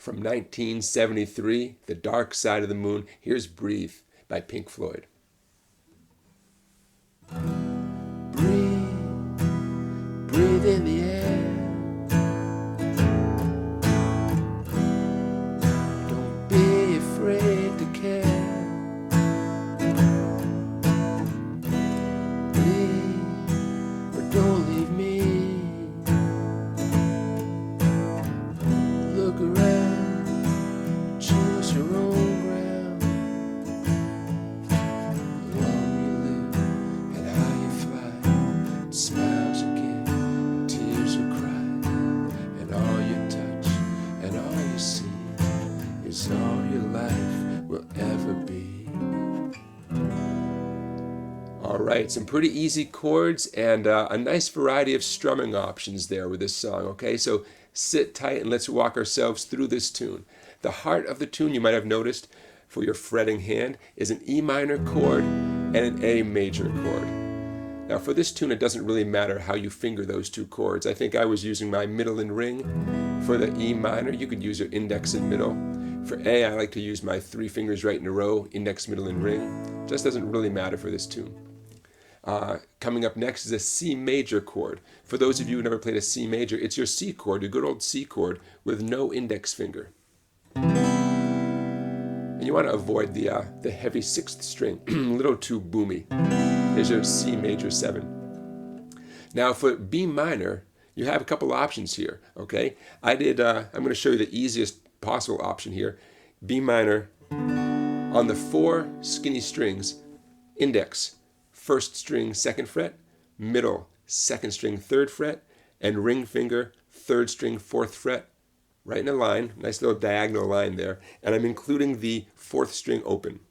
From 1973, The Dark Side of the Moon. Here's Breathe by Pink Floyd. Breathe, breathe in the air. Don't be afraid to care. Leave, but don't leave me. Look around, choose your own ground. The longer you live and how you fly, smiles you give, tears you cry, and all you touch and all you see is all your life will ever be. All right, some pretty easy chords and a nice variety of strumming options there with this song, okay? So sit tight and let's walk ourselves through this tune. The heart of the tune, you might have noticed, for your fretting hand is an E minor chord and an A major chord. Now for this tune, it doesn't really matter how you finger those two chords. I think I was using my middle and ring for the E minor. You could use your index and middle. For A, I like to use my 3 fingers right in a row, index, middle, and ring. Just doesn't really matter for this tune. Coming up next is a C major chord. For those of you who never played a C major, it's your C chord, your good old C chord with no index finger. And you want to avoid the heavy 6th string, a little too boomy. Here's your C major 7. Now for B minor, you have a couple options here, okay? I'm going to show you the easiest possible option here. B minor on the 4 skinny strings, index, 1st string 2nd fret, middle 2nd string 3rd fret, and ring finger 3rd string 4th fret, right in a line, nice little diagonal line there, and I'm including the 4th string open.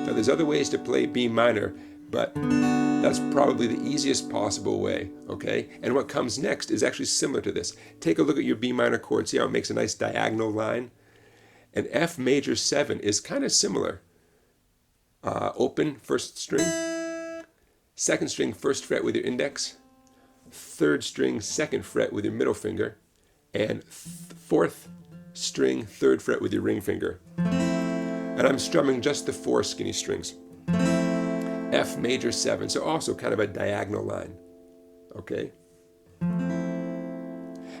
Now there's other ways to play B minor, but that's probably the easiest possible way, okay? And what comes next is actually similar to this. Take a look at your B minor chord, see how it makes a nice diagonal line? And F major 7 is kind of similar. Open 1st string, 2nd string 1st fret with your index, 3rd string 2nd fret with your middle finger, and 4th string 3rd fret with your ring finger. And I'm strumming just the 4 skinny strings. F major 7, so also kind of a diagonal line, okay?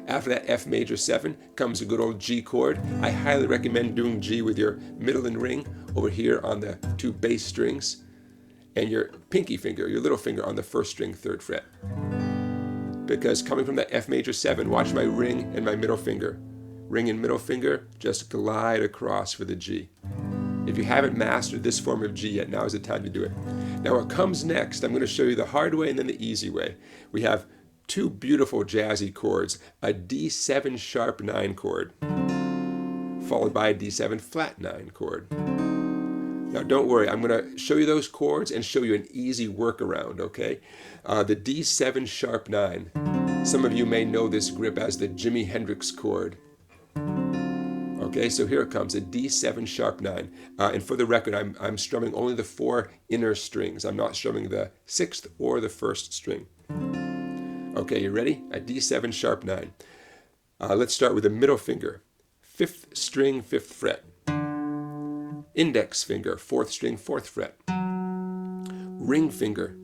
After that F major 7 comes a good old G chord. I highly recommend doing G with your middle and ring over here on the 2 bass strings, and your pinky finger, your little finger on the 1st string 3rd fret. Because coming from that F major 7, watch my ring and my middle finger. Ring and middle finger, just glide across for the G. If you haven't mastered this form of G yet, now is the time to do it. Now what comes next, I'm going to show you the hard way and then the easy way. We have 2 beautiful jazzy chords, a D7 sharp 9 chord, followed by a D7 flat 9 chord. Now don't worry, I'm going to show you those chords and show you an easy workaround, okay? The D7 sharp 9, some of you may know this grip as the Jimi Hendrix chord. Okay, so here it comes, a D7 sharp 9. And for the record, I'm strumming only the 4 inner strings. I'm not strumming the 6th or the 1st string. Okay, you ready? A D7 sharp 9. Let's start with the middle finger. 5th string, 5th fret. Index finger, 4th string, 4th fret. Ring finger,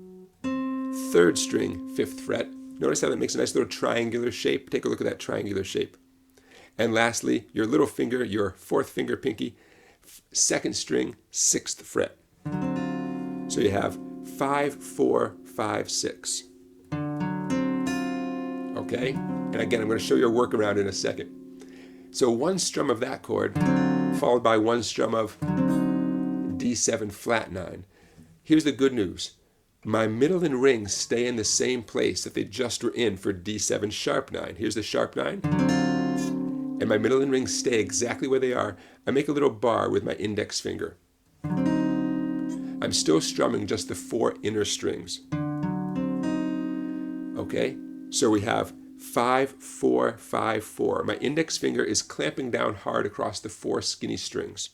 3rd string, 5th fret. Notice how that makes a nice little triangular shape? Take a look at that triangular shape. And lastly, your little finger, your 4th finger pinky, 2nd string, 6th fret. So you have 5, 4, 5, 6. Okay? And again, I'm going to show you a workaround in a second. So 1 strum of that chord, followed by 1 strum of D7 flat 9. Here's the good news. My middle and ring stay in the same place that they just were in for D7 sharp 9. Here's the sharp 9. And my middle and ring stay exactly where they are. I make a little bar with my index finger. I'm still strumming just the 4 inner strings. Okay? So we have 5, 4, 5, 4. My index finger is clamping down hard across the 4 skinny strings.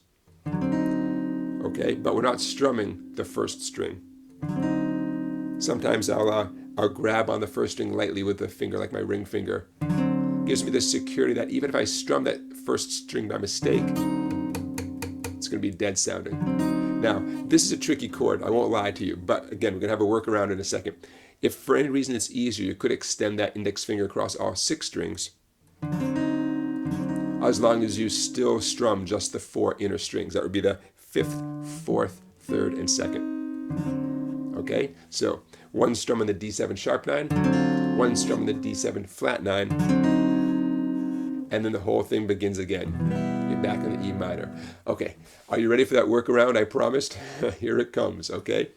Okay, but we're not strumming the 1st string. Sometimes I'll grab on the 1st string lightly with the finger, like my ring finger, gives me the security that even if I strum that first string by mistake, it's going to be dead sounding. Now, this is a tricky chord, I won't lie to you, but again, we're going to have a workaround in a second. If for any reason it's easier, you could extend that index finger across all 6 strings, as long as you still strum just the 4 inner strings. That would be the 5th, 4th, 3rd, and 2nd. Okay, so 1 strum on the D7 sharp 9, 1 strum on the D7 flat 9, and then the whole thing begins again. You're back on the E minor. Okay, are you ready for that workaround I promised? Here it comes, okay?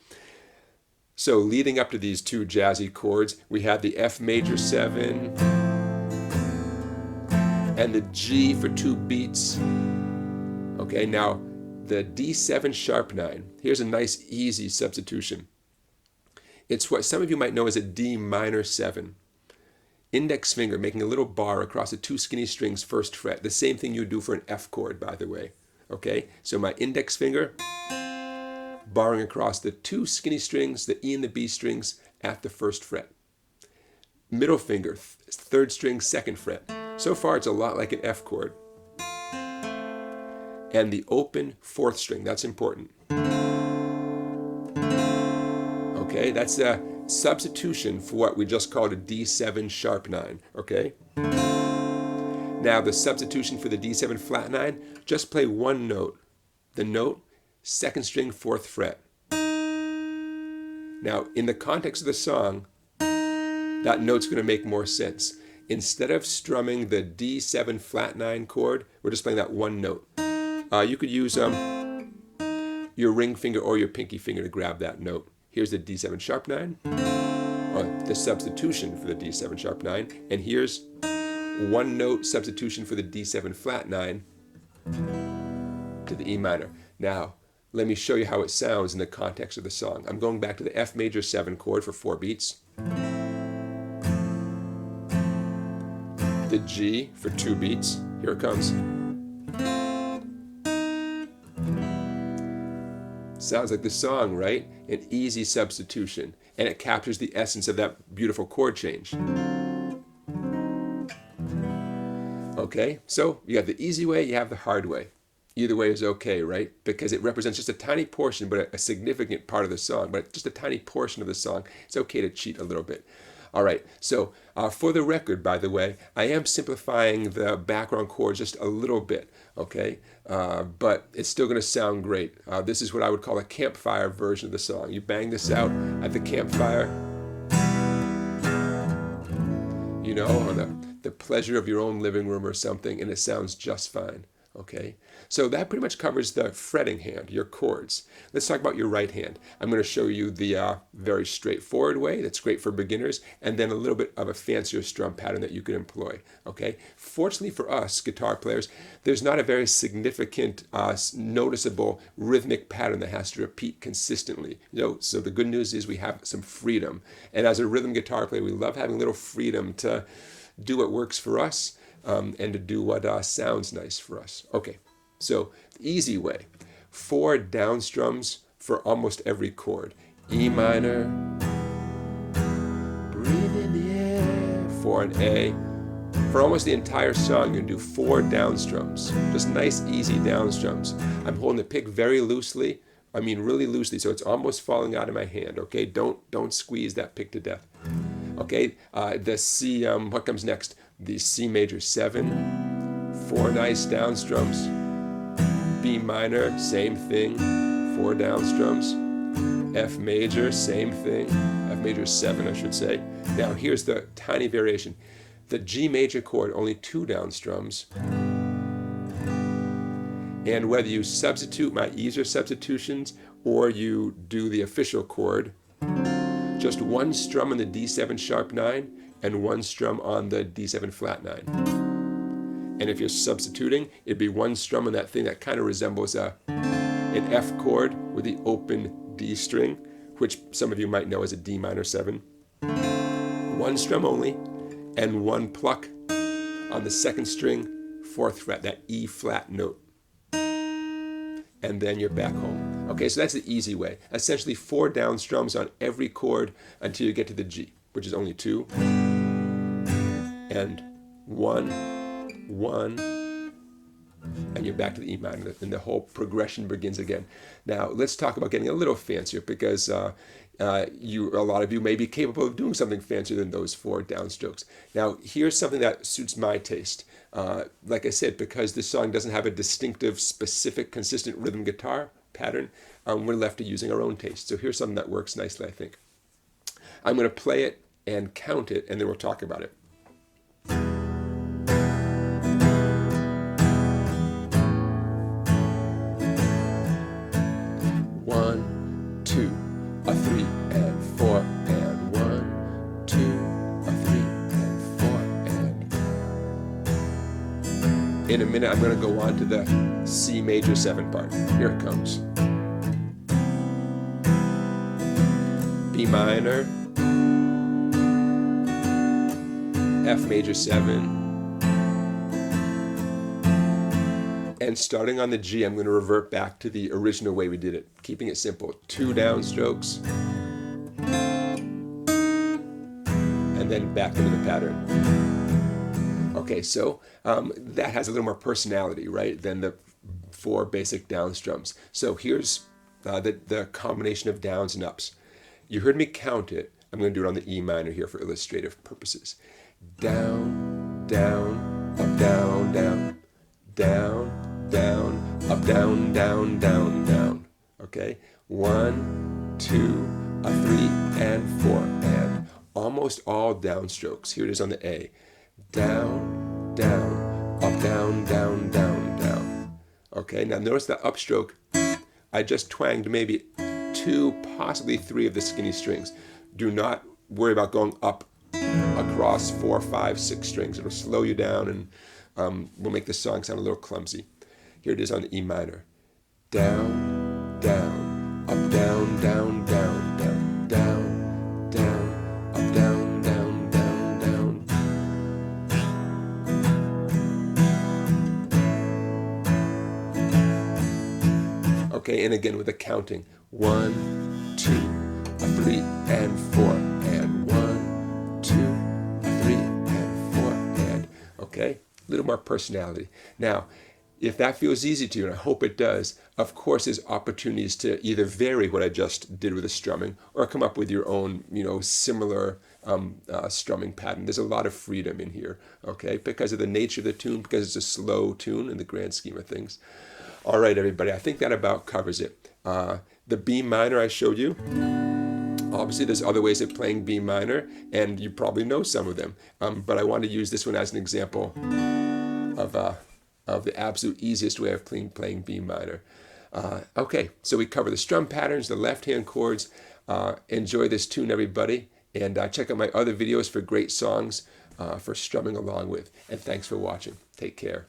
So leading up to these 2 jazzy chords, we have the F major 7 and the G for 2 beats. Okay, now the D7 sharp 9. Here's a nice easy substitution. It's what some of you might know as a D minor 7. Index finger making a little bar across the 2 skinny strings, 1st fret. The same thing you do for an F chord, by the way. Okay, so my index finger barring across the 2 skinny strings, the E and the B strings at the 1st fret. Middle finger, 3rd string, 2nd fret. So far it's a lot like an F chord. And the open 4th string, that's important. Okay, that's a substitution for what we just called a D7 sharp 9, okay? Now the substitution for the D7 flat 9, just play 1 note. The note, 2nd string, 4th fret. Now in the context of the song, that note's going to make more sense. Instead of strumming the D7 flat 9 chord, we're just playing that 1 note. You could use your ring finger or your pinky finger to grab that note. Here's the D7 sharp 9, or the substitution for the D7 sharp 9, and here's 1 note substitution for the D7 flat 9 to the E minor. Now, let me show you how it sounds in the context of the song. I'm going back to the F major 7 chord for 4 beats, the G for 2 beats. Here it comes. Sounds like the song, right? An easy substitution, and it captures the essence of that beautiful chord change. Okay, so you have the easy way, you have the hard way. Either way is okay, right? Because it represents just a tiny portion, but a significant part of the song, but just a tiny portion of the song. It's okay to cheat a little bit. All right, so for the record, by the way, I am simplifying the background chords just a little bit, okay? But it's still going to sound great. This is what I would call a campfire version of the song. You bang this out at the campfire, you know, on the pleasure of your own living room or something, and it sounds just fine. Okay, so that pretty much covers the fretting hand, your chords. Let's talk about your right hand. I'm going to show you the very straightforward way that's great for beginners, and then a little bit of a fancier strum pattern that you can employ. Okay, fortunately for us guitar players, there's not a very significant, noticeable rhythmic pattern that has to repeat consistently. You know, so the good news is we have some freedom, and as a rhythm guitar player, we love having a little freedom to do what works for us. And to do what sounds nice for us. Okay, so the easy way, 4 down strums for almost every chord. E minor, breathe in the air, 4 and A. For almost the entire song, you're going to do 4 down strums, just nice, easy down strums. I'm holding the pick very loosely, I mean really loosely, so it's almost falling out of my hand, okay? Don't squeeze that pick to death. Okay, the C, what comes next? The C major 7, 4 nice down strums. B minor, same thing, 4 down strums. F major, same thing. F major 7, I should say. Now here's the tiny variation. The G major chord, only 2 down strums. And whether you substitute my easier substitutions or you do the official chord, just 1 strum on the D7 sharp 9 and 1 strum on the D7 flat 9. And if you're substituting, it'd be 1 strum on that thing that kind of resembles an F chord with the open D string, which some of you might know as a D minor 7. 1 strum only, and 1 pluck on the 2nd string, 4th fret, that E flat note. And then you're back home. Okay, so that's the easy way. Essentially 4 down strums on every chord until you get to the G, which is only 2. And 1, 1, and you're back to the E minor, and the whole progression begins again. Now, let's talk about getting a little fancier, because a lot of you may be capable of doing something fancier than those 4 downstrokes. Now, here's something that suits my taste. Like I said, because this song doesn't have a distinctive, specific, consistent rhythm guitar pattern, we're left to using our own taste. So here's something that works nicely, I think. I'm going to play it and count it, and then we'll talk about it. One, 2, a 3 and 4 and 1, 2, a 3 and 4 and. In a minute, I'm going to go on to the C major 7 part. Here it comes. B minor, F major 7, and starting on the G, I'm going to revert back to the original way we did it, keeping it simple. 2 downstrokes, and then back into the pattern. Okay, so that has a little more personality, right, than the 4 basic down strums. So here's the combination of downs and ups. You heard me count it. I'm going to do it on the E minor here for illustrative purposes. Down, down, up, down, down, down, down, up, down, down, down, down. Okay? 1, 2, a 3 and 4 and. Almost all downstrokes. Here it is on the A. Down, down, up, down, down, down, down. Okay? Now notice the upstroke. I just twanged maybe 2, possibly 3 of the skinny strings. Do not worry about going up across 4, 5, 6 strings. It'll slow you down and will make the song sound a little clumsy. Here it is on the E minor. Down, down, up, down, down, down, down, down, down, up, down, down, down, down. Okay, and again with the counting. 1, 2, a 3 and 4 and 1, 2, a 3 and 4 and. Okay, a little more personality. Now, if that feels easy to you, and I hope it does, of course there's opportunities to either vary what I just did with the strumming or come up with your own, similar strumming pattern. There's a lot of freedom in here, okay, because of the nature of the tune, because it's a slow tune in the grand scheme of things. All right, everybody, I think that about covers it. The B minor I showed you, obviously there's other ways of playing B minor, and you probably know some of them, but I want to use this one as an example of the absolute easiest way of playing B minor. Okay, so we cover the strum patterns, the left-hand chords. Enjoy this tune, everybody, and check out my other videos for great songs for strumming along with. And thanks for watching. Take care.